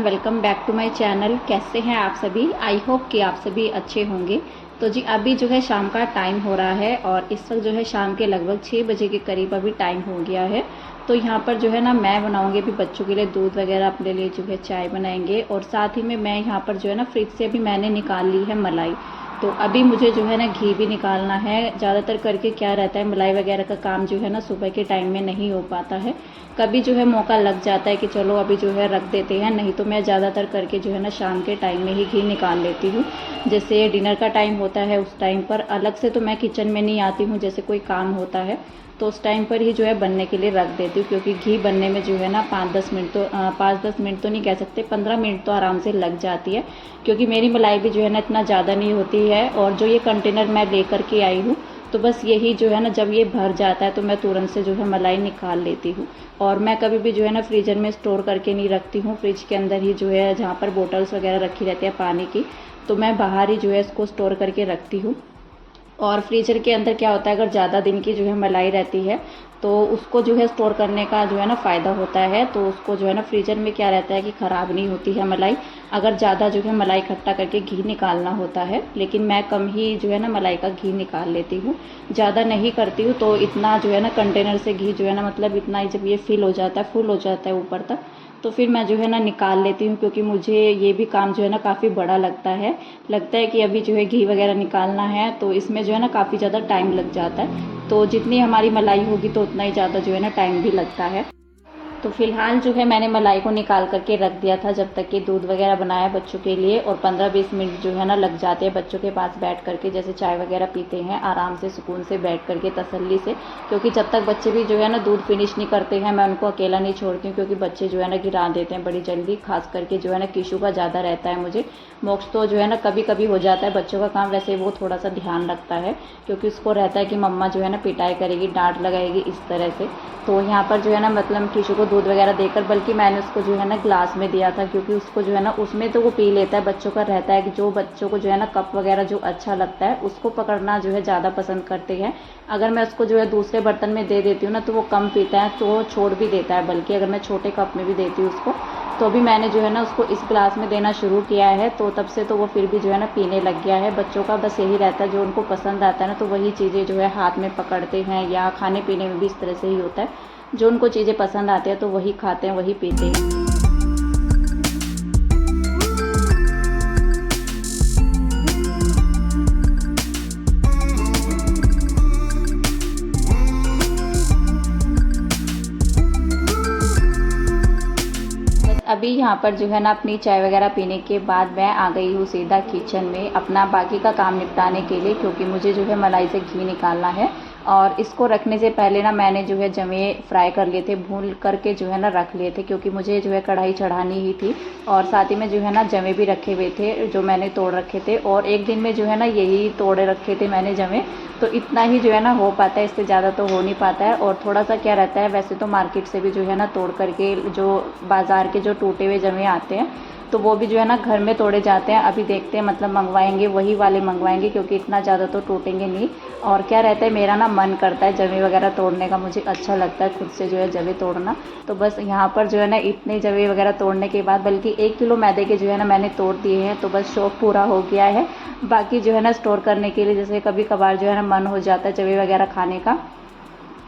Welcome back to my channel. कैसे हैं आप सभी? आई होप कि आप सभी अच्छे होंगे। तो जी अभी जो है शाम का टाइम हो रहा है और इस वक्त जो है शाम के लगभग 6 बजे के करीब अभी टाइम हो गया है। तो यहाँ पर जो है ना मैं बनाऊंगी अभी बच्चों के लिए दूध वगैरह, अपने लिए जो है चाय बनाएंगे और साथ ही में मैं यहाँ पर जो है ना फ्रिज से अभी मैंने निकाल ली है मलाई। तो अभी मुझे जो है ना घी भी निकालना है। ज़्यादातर करके क्या रहता है, मलाई वगैरह का काम जो है ना सुबह के टाइम में नहीं हो पाता है। कभी जो है मौका लग जाता है कि चलो अभी जो है रख देते हैं, नहीं तो मैं ज़्यादातर करके जो है ना शाम के टाइम में ही घी निकाल लेती हूँ। जैसे डिनर का टाइम होता है उस टाइम पर अलग से तो मैं किचन में नहीं आती हूँ, जैसे कोई काम होता है तो उस टाइम पर ही जो है बनने के लिए रख देती हूँ, क्योंकि घी बनने में जो है ना 5-10 मिनट तो नहीं कह सकते, 15 मिनट तो आराम से लग जाती है। क्योंकि मेरी मलाई भी जो है ना इतना ज़्यादा नहीं होती है और जो ये कंटेनर मैं लेकर के आई हूँ तो बस यही जो है ना जब ये भर जाता है तो मैं तुरंत से जो है मलाई निकाल लेती हूँ। और मैं कभी भी जो है ना फ्रीजर में स्टोर करके नहीं रखती हूँ, फ्रिज के अंदर ही जो है जहाँ पर बोटल्स वगैरह रखी रहती है पानी की, तो मैं बाहर ही जो है इसको स्टोर करके रखती हूँ। और फ्रीजर के अंदर क्या होता है, अगर ज़्यादा दिन की जो है मलाई रहती है तो उसको जो है स्टोर करने का जो है ना फ़ायदा होता है। तो उसको जो है ना फ्रीजर में क्या रहता है कि ख़राब नहीं होती है मलाई, अगर ज़्यादा जो है मलाई इकट्ठा करके घी निकालना होता है। लेकिन मैं कम ही जो है ना मलाई का घी निकाल लेती हूँ, ज़्यादा नहीं करती हूँ। तो इतना जो है ना कंटेनर से घी जो है ना मतलब इतना ही जब ये फिल हो जाता है, फुल हो जाता है ऊपर तक, तो फिर मैं जो है ना निकाल लेती हूँ। क्योंकि मुझे ये भी काम जो है ना काफ़ी बड़ा लगता है कि अभी जो है घी वगैरह निकालना है तो इसमें जो है ना काफ़ी ज़्यादा टाइम लग जाता है। तो जितनी हमारी मलाई होगी तो उतना ही ज़्यादा जो है ना टाइम भी लगता है। तो फिलहाल जो है मैंने मलाई को निकाल करके रख दिया था जब तक कि दूध वगैरह बनाया बच्चों के लिए, और 15-20 मिनट जो है ना लग जाते हैं बच्चों के पास बैठ करके, जैसे चाय वगैरह पीते हैं आराम से सुकून से बैठ करके तसल्ली से। क्योंकि जब तक बच्चे भी जो है ना दूध फिनिश नहीं करते हैं मैं उनको अकेला नहीं छोड़ती हूँ, क्योंकि बच्चे जो है ना गिरा देते हैं बड़ी जल्दी। खास करके जो है ना किशु का ज़्यादा रहता है मुझे, मोक्ष तो जो है ना कभी कभी हो जाता है बच्चों का काम, वैसे वो थोड़ा सा ध्यान रखता है क्योंकि उसको रहता है कि मम्मा जो है ना पिटाई करेगी, डांट लगाएगी इस तरह से। तो यहाँ पर जो है ना मतलब किशु को दूध वगैरह देकर, बल्कि मैंने उसको जो है ना ग्लास में दिया था, क्योंकि उसको जो है ना उसमें तो वो पी लेता है। बच्चों का रहता है कि जो बच्चों को जो है ना कप वगैरह जो अच्छा लगता है उसको पकड़ना जो है ज़्यादा पसंद करते हैं। अगर मैं उसको जो है दूसरे बर्तन में दे देती हूँ ना तो वो कम पीता है, तो वो छोड़ भी देता है। बल्कि अगर मैं छोटे कप में भी देती हूँ उसको, तो अभी मैंने जो है ना उसको इस ग्लास में देना शुरू किया है, तो तब से तो वो फिर भी जो है ना पीने लग गया है। बच्चों का बस यही रहता है, जो उनको पसंद आता है ना तो वही चीज़ें जो है हाथ में पकड़ते हैं, या खाने पीने में भी इस तरह से ही होता है, जो उनको चीज़ें पसंद आती हैं तो वही खाते हैं, वही पीते हैं। अभी यहाँ पर जो है ना अपनी चाय वगैरह पीने के बाद मैं आ गई हूँ सीधा किचन में अपना बाकी का काम निपटाने के लिए, क्योंकि मुझे जो है मलाई से घी निकालना है। और इसको रखने से पहले ना मैंने जो है जवे फ्राई कर लिए थे, भून करके जो है ना रख लिए थे, क्योंकि मुझे जो है कढ़ाई चढ़ानी ही थी। और साथ ही में जो है ना जवे भी रखे हुए थे जो मैंने तोड़ रखे थे, और एक दिन में जो है ना यही तोड़े रखे थे मैंने जवे। तो इतना ही जो है ना हो पाता है, इससे ज़्यादा तो हो नहीं पाता है। और थोड़ा सा क्या रहता है, वैसे तो मार्केट से भी जो है ना तोड़ करके जो बाज़ार के जो टूटे हुए जवे आते हैं तो वो भी जो है ना घर में तोड़े जाते हैं। अभी देखते हैं, मतलब मंगवाएंगे वही वाले मंगवाएंगे, क्योंकि इतना ज़्यादा तो टूटेंगे नहीं। और क्या रहता है, मेरा ना मन करता है जवे वगैरह तोड़ने का, मुझे अच्छा लगता है खुद से जो है जवे तोड़ना। तो बस यहाँ पर जो है ना इतने जवे वगैरह तोड़ने के बाद, बल्कि 1 किलो मैदे के जो है ना मैंने तोड़ दिए हैं, तो बस शौक़ पूरा हो गया है। बाकी जो है ना स्टोर करने के लिए, जैसे कभी कभार जो है ना मन हो जाता है जवे वगैरह खाने का,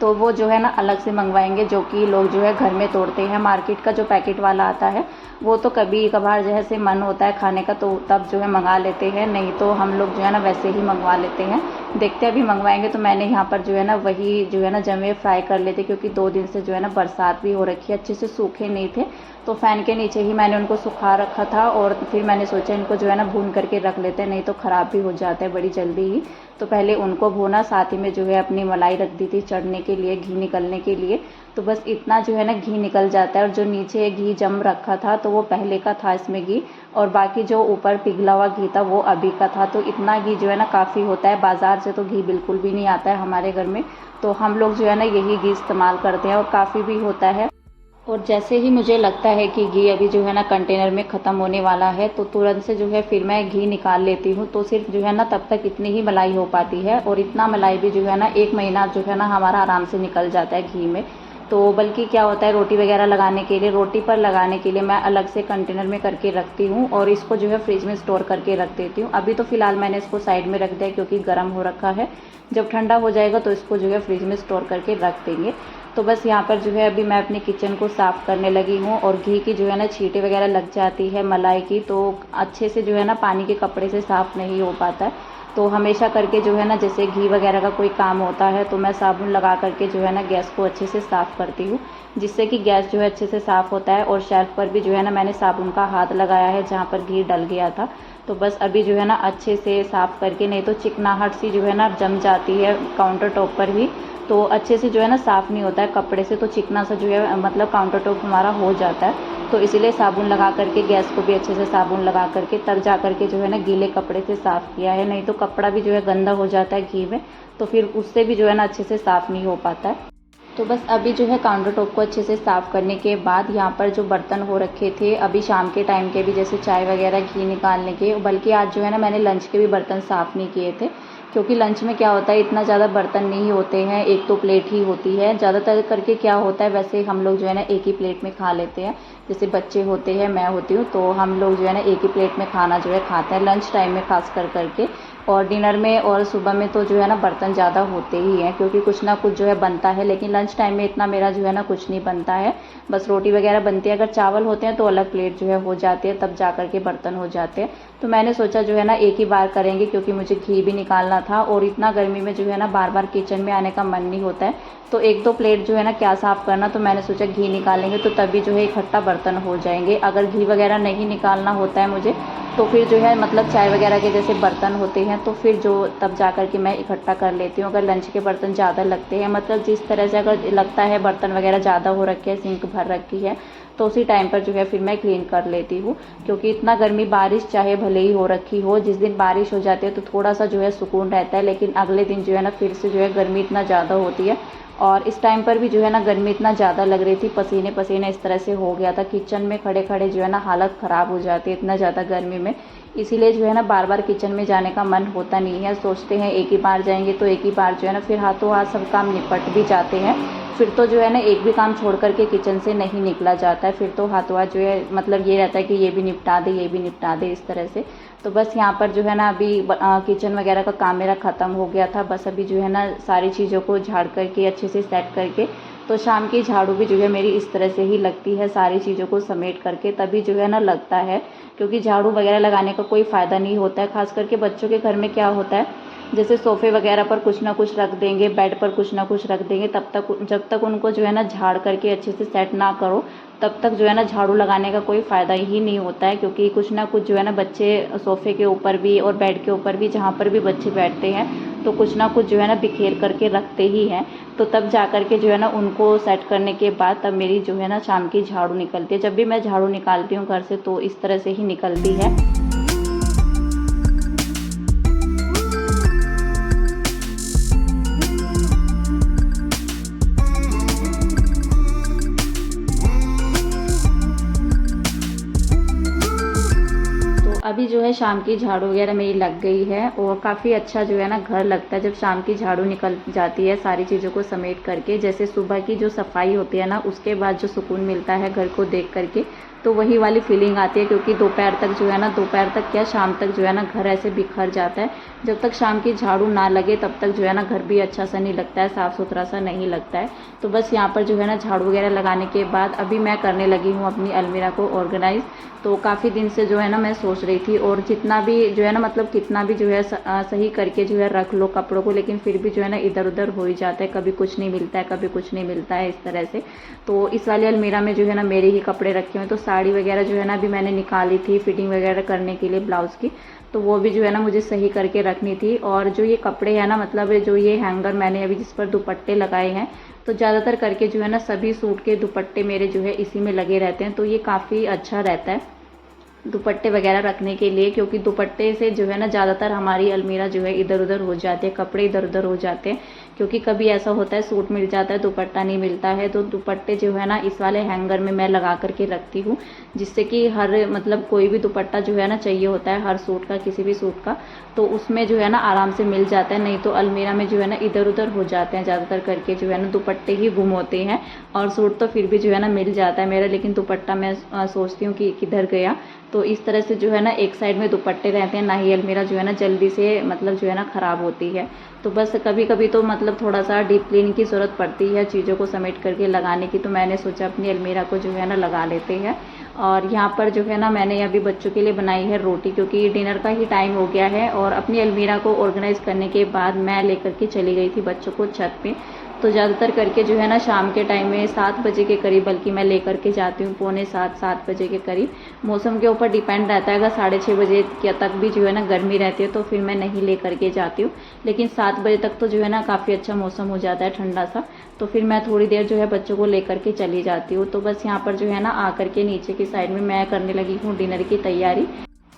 तो वो जो है ना अलग से मंगवाएंगे, जो कि लोग जो है घर में तोड़ते हैं। मार्केट का जो पैकेट वाला आता है वो तो कभी कभार जैसे मन होता है खाने का तो तब जो है मंगा लेते हैं, नहीं तो हम लोग जो है ना वैसे ही मंगवा लेते हैं। देखते हैं अभी मंगवाएंगे। तो मैंने यहाँ पर जो है ना वही जो है ना जमे फ्राई कर लेते, क्योंकि 2 दिन से जो है ना बरसात भी हो रखी है, अच्छे से सूखे नहीं थे, तो फ़ैन के नीचे ही मैंने उनको सुखा रखा था। और फिर मैंने सोचा इनको जो है ना भून करके रख लेते हैं, नहीं तो ख़राब भी हो जाते हैं बड़ी जल्दी ही। तो पहले उनको भूना, साथ ही में जो है अपनी मलाई रख दी थी चढ़ने के लिए, घी निकलने के लिए। तो बस इतना जो है ना घी निकल जाता है। और जो नीचे घी जम रखा था तो वो पहले का था इसमें घी, और बाकी जो ऊपर पिघला हुआ घी था वो अभी का था। तो इतना घी जो है ना काफ़ी होता है, बाज़ार से तो घी बिल्कुल भी नहीं आता है हमारे घर में, तो हम लोग जो है ना यही घी इस्तेमाल करते हैं और काफ़ी भी होता है। और जैसे ही मुझे लगता है कि घी अभी जो है ना कंटेनर में ख़त्म होने वाला है तो तुरंत से जो है फिर मैं घी निकाल लेती हूँ। तो सिर्फ जो है ना तब तक इतनी ही मलाई हो पाती है, और इतना मलाई भी जो है ना 1 महीना जो है ना हमारा आराम से निकल जाता है घी में। तो बल्कि क्या होता है, रोटी वगैरह लगाने के लिए, रोटी पर लगाने के लिए मैं अलग से कंटेनर में करके रखती हूँ और इसको जो है फ्रिज में स्टोर करके रख देती हूँ। अभी तो फ़िलहाल मैंने इसको साइड में रख दिया क्योंकि गर्म हो रखा है। जब ठंडा हो जाएगा तो इसको जो है फ्रिज में स्टोर करके रख देंगे। तो बस यहाँ पर जो है अभी मैं अपने किचन को साफ़ करने लगी हूँ और घी की जो है ना छींटे वगैरह लग जाती है मलाई की, तो अच्छे से जो है ना पानी के कपड़े से साफ़ नहीं हो पाता है। तो हमेशा करके जो है ना, जैसे घी वगैरह का कोई काम होता है तो मैं साबुन लगा करके जो है ना गैस को अच्छे से साफ़ करती हूँ, जिससे कि गैस जो है अच्छे से साफ़ होता है। और शेल्फ पर भी जो है ना मैंने साबुन का हाथ लगाया है जहाँ पर घी डल गया था। तो बस अभी जो है ना अच्छे से साफ़ करके, नहीं तो चिकनाहट सी जो है ना जम जाती है काउंटर टॉप पर भी, तो अच्छे से जो है ना साफ़ नहीं होता है कपड़े से, तो चिकना सा जो है मतलब काउंटर टॉप हमारा हो जाता है। तो इसीलिए साबुन लगा करके, गैस को भी अच्छे से साबुन लगा करके तब जा करके जो है ना गीले कपड़े से साफ़ किया है, नहीं तो कपड़ा भी जो है गंदा हो जाता है घी में, तो फिर उससे भी जो है ना अच्छे से साफ़ नहीं हो पाता है। तो बस अभी जो है काउंटर टॉप को अच्छे से साफ़ करने के बाद यहाँ पर जो बर्तन हो रखे थे अभी शाम के टाइम के भी, जैसे चाय वगैरह घी निकालने के, बल्कि आज जो है ना मैंने लंच के भी बर्तन साफ़ नहीं किए थे, क्योंकि लंच में क्या होता है इतना ज़्यादा बर्तन नहीं होते हैं, एक तो प्लेट ही होती है। ज़्यादातर करके क्या होता है, वैसे हम लोग जो है ना एक ही प्लेट में खा लेते हैं, जैसे बच्चे होते हैं, मैं होती हूँ, तो हम लोग जो है ना एक ही प्लेट में खाना जो है खाते हैं लंच टाइम में खास करके। और डिनर में और सुबह में तो जो है ना बर्तन ज़्यादा होते ही हैं, क्योंकि कुछ ना कुछ जो है बनता है। लेकिन लंच टाइम में इतना मेरा जो है ना कुछ नहीं बनता है, बस रोटी वगैरह बनती है। अगर चावल होते हैं तो अलग प्लेट जो है हो जाती है, तब जा कर के बर्तन हो जाते हैं। तो मैंने सोचा जो है ना एक ही बार करेंगे, क्योंकि मुझे घी भी निकालना था और इतना गर्मी में जो है ना बार बार किचन में आने का मन नहीं होता है, तो एक दो प्लेट जो है ना क्या साफ़ करना, तो मैंने सोचा घी निकालेंगे तो तभी जो है इकट्ठा बर्तन हो जाएंगे। अगर घी वगैरह नहीं निकालना होता है मुझे, तो फिर जो है मतलब चाय वगैरह के जैसे बर्तन होते हैं तो फिर जो तब जा कर के मैं इकट्ठा कर लेती हूँ। अगर लंच के बर्तन ज़्यादा लगते हैं, मतलब जिस तरह से अगर लगता है बर्तन वगैरह ज़्यादा हो रखे हैं, सिंक भर रखी है, तो उसी टाइम पर जो है फिर मैं क्लीन कर लेती हूँ। क्योंकि इतना गर्मी, बारिश चाहे भले ही हो रखी हो, जिस दिन बारिश हो जाती है तो थोड़ा सा जो है सुकून रहता है, लेकिन अगले दिन जो है ना फिर से जो है गर्मी इतना ज़्यादा होती है। और इस टाइम पर भी जो है ना गर्मी इतना ज़्यादा लग रही थी, पसीने पसीने इस तरह से हो गया था, किचन में खड़े खड़े जो है ना हालत ख़राब हो जाती है इतना ज़्यादा गर्मी में। इसीलिए जो है ना बार बार किचन में जाने का मन होता नहीं है, सोचते हैं एक ही बार जाएंगे, तो एक ही बार जो है ना फिर हाथों हाथ सब काम निपट भी जाते हैं। फिर तो जो है ना एक भी काम छोड़ करके किचन से नहीं निकला जाता है, फिर तो हाथों हाथ जो है मतलब ये रहता है कि ये भी निपटा दे, ये भी निपटा दे, इस तरह से। तो बस यहाँ पर जो है ना अभी किचन वगैरह का काम मेरा ख़त्म हो गया था, बस अभी जो है ना सारी चीज़ों को झाड़ करके अच्छे से सेट करके, तो शाम की झाड़ू भी जो है मेरी इस तरह से ही लगती है, सारी चीज़ों को समेट करके तभी जो है ना लगता है। क्योंकि झाड़ू वगैरह लगाने का कोई फ़ायदा नहीं होता है, खास करके बच्चों के घर में क्या होता है, जैसे सोफ़े वगैरह पर कुछ ना कुछ रख देंगे, बेड पर कुछ ना कुछ रख देंगे, तब तक जब तक उनको जो है ना झाड़ करके अच्छे से सेट ना करो, तब तक जो है ना झाड़ू लगाने का कोई फ़ायदा ही नहीं होता है। क्योंकि कुछ ना कुछ जो है ना बच्चे सोफ़े के ऊपर भी और बेड के ऊपर भी, जहाँ पर भी बच्चे बैठते हैं, तो कुछ ना कुछ जो है ना बिखेर करके रखते ही हैं। तो तब जा कर के जो है ना उनको सेट करने के बाद तब मेरी जो है ना शाम की झाड़ू निकलती है। जब भी मैं झाड़ू निकालती हूँ घर से तो इस तरह से ही निकलती है। अभी जो है शाम की झाड़ू वगैरह मेरी लग गई है और काफ़ी अच्छा जो है ना घर लगता है जब शाम की झाड़ू निकल जाती है सारी चीज़ों को समेट करके। जैसे सुबह की जो सफाई होती है ना, उसके बाद जो सुकून मिलता है घर को देख करके, तो वही वाली फीलिंग आती है। क्योंकि दोपहर तक जो है ना, दोपहर तक क्या शाम तक जो है ना घर ऐसे बिखर जाता है। जब तक शाम की झाड़ू ना लगे तब तक जो है ना घर भी अच्छा सा नहीं लगता है, साफ़ सुथरा सा नहीं लगता है। तो बस यहाँ पर जो है ना झाड़ू वगैरह लगाने के बाद अभी मैं करने लगी हूँ अपनी अलमीरा को ऑर्गेनाइज़। तो काफ़ी दिन से जो है ना मैं सोच रही थी, और जितना भी जो है ना मतलब कितना भी जो है सही करके जो है रख लो कपड़ों को, लेकिन फिर भी जो है ना इधर उधर हो ही जाता है, कभी कुछ नहीं मिलता है, कभी कुछ नहीं मिलता है, इस तरह से। तो इस वाली अलमीरा में जो है ना मेरे ही कपड़े रखे हुए हैं। तो साड़ी वगैरह जो है ना अभी मैंने निकाली थी फिटिंग वगैरह करने के लिए ब्लाउज़ की, तो वो भी जो है ना मुझे सही करके रखनी थी। और जो ये कपड़े हैं ना, मतलब जो ये हैंगर मैंने अभी जिस पर दुपट्टे लगाए हैं, तो ज़्यादातर करके जो है ना सभी सूट के दुपट्टे मेरे जो है इसी में लगे रहते हैं, तो ये काफ़ी अच्छा रहता है। दुपट्टे वगैरह रखने के लिए, क्योंकि दुपट्टे से जो है ना ज़्यादातर हमारी अलमीरा जो है इधर उधर हो जाती है, कपड़े इधर उधर हो जाते हैं। क्योंकि कभी ऐसा होता है सूट मिल जाता है, दुपट्टा नहीं मिलता है, तो दुपट्टे जो है ना इस वाले हैंगर में मैं लगा करके रखती हूँ, जिससे कि हर मतलब कोई भी दुपट्टा जो है ना चाहिए होता है हर सूट का, किसी भी सूट का, तो उसमें जो है ना आराम से मिल जाता है। नहीं तो अलमीरा में जो है ना इधर उधर हो जाते हैं ज़्यादातर करके, जो है ना दुपट्टे ही गुम होते हैं, और सूट तो फिर भी जो है ना मिल जाता है मेरा, लेकिन दुपट्टा मैं सोचती हूँ कि किधर गया। तो इस तरह से जो है ना एक साइड में दुपट्टे रहते हैं, ना ही अलमीरा जो है ना जल्दी से मतलब जो है ना ख़राब होती है। तो बस कभी कभी तो मतलब थोड़ा सा डीप क्लीनिंग की ज़रूरत पड़ती है चीज़ों को समेट करके लगाने की, तो मैंने सोचा अपनी अलमीरा को जो है ना लगा लेते हैं। और यहाँ पर जो है ना मैंने अभी बच्चों के लिए बनाई है रोटी, क्योंकि डिनर का ही टाइम हो गया है, और अपनी अलमीरा को ऑर्गेनाइज़ करने के बाद मैं लेकर के चली गई थी बच्चों को छत पे। तो ज़्यादातर करके जो है ना शाम के टाइम में 7 बजे के करीब बल्कि मैं लेकर के जाती हूँ, पौने 7 बजे के करीब। मौसम के ऊपर डिपेंड रहता है, अगर 6:30 बजे के तक भी जो है ना गर्मी रहती है तो फिर मैं नहीं लेकर के जाती हूँ, लेकिन 7 बजे तक तो जो है ना काफ़ी अच्छा मौसम हो जाता है ठंडा सा, तो फिर मैं थोड़ी देर जो है बच्चों को लेकर के चली जाती हूँ। तो बस यहाँ पर जो है ना आकर के नीचे की साइड में मैं करने लगी हूँ डिनर की तैयारी।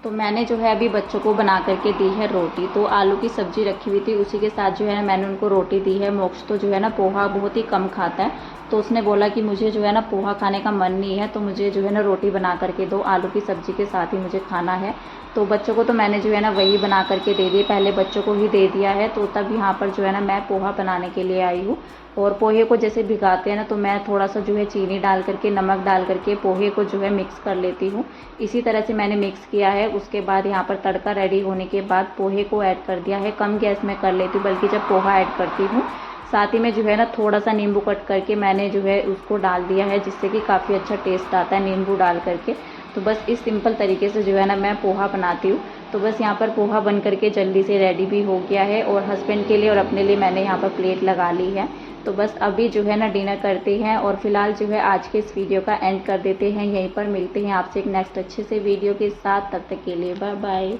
तो मैंने जो है अभी बच्चों को बना करके दी है रोटी, तो आलू की सब्ज़ी रखी हुई थी, उसी के साथ जो है मैंने उनको रोटी दी है। मोक्ष तो जो है ना पोहा बहुत ही कम खाता है, तो उसने बोला कि मुझे जो है ना पोहा खाने का मन नहीं है, तो मुझे जो है ना रोटी बना करके दो, आलू की सब्ज़ी के साथ ही मुझे खाना है। तो बच्चों को तो मैंने जो है ना वही बना करके दे दिए, पहले बच्चों को ही दे दिया है। तो तब यहाँ पर जो है ना मैं पोहा बनाने के लिए आई हूँ। और पोहे को जैसे भिगाते हैं ना, तो मैं थोड़ा सा जो है चीनी डाल करके, नमक डाल करके पोहे को जो है मिक्स कर लेती हूँ। इसी तरह से मैंने मिक्स किया है। उसके बाद यहाँ पर तड़का रेडी होने के बाद पोहे को ऐड कर दिया है। कम गैस में कर लेती हूँ, बल्कि जब पोहा ऐड करती हूँ साथ ही में जो है ना थोड़ा सा नींबू कट करके मैंने जो है उसको डाल दिया है, जिससे कि काफ़ी अच्छा टेस्ट आता है नींबू डाल करके। तो बस इस सिंपल तरीके से जो है ना मैं पोहा बनाती हूँ। तो बस यहाँ पर पोहा बन करके जल्दी से रेडी भी हो गया है, और हस्बैंड के लिए और अपने लिए मैंने यहाँ पर प्लेट लगा ली है। तो बस अभी जो है ना डिनर करते हैं, और फिलहाल जो है आज के इस वीडियो का एंड कर देते हैं यहीं पर। मिलते हैं आपसे एक नेक्स्ट अच्छे से वीडियो के साथ, तब तक के लिए बाय बाय।